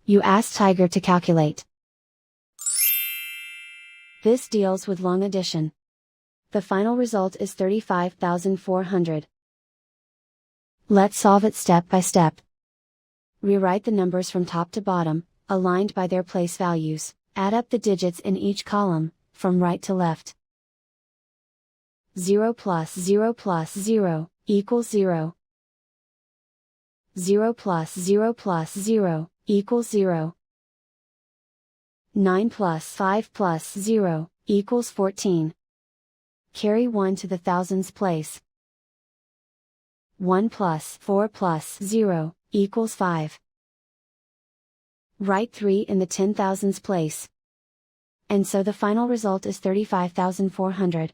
You ask Tiger to calculate. This deals with long addition. The final result is 35,400. Let's solve it step by step. Rewrite the numbers from top to bottom, aligned by their place values. Add up the digits in each column, from right to left. 0 plus 0 plus 0, equals 0. 0 plus 0 plus 0, equals 0. 9 plus 5 plus 0, equals 14. Carry 1 to the thousands place. 1 plus 4 plus 0, equals 5. Write 3 in the 10,000s place. And so the final result is 35,400.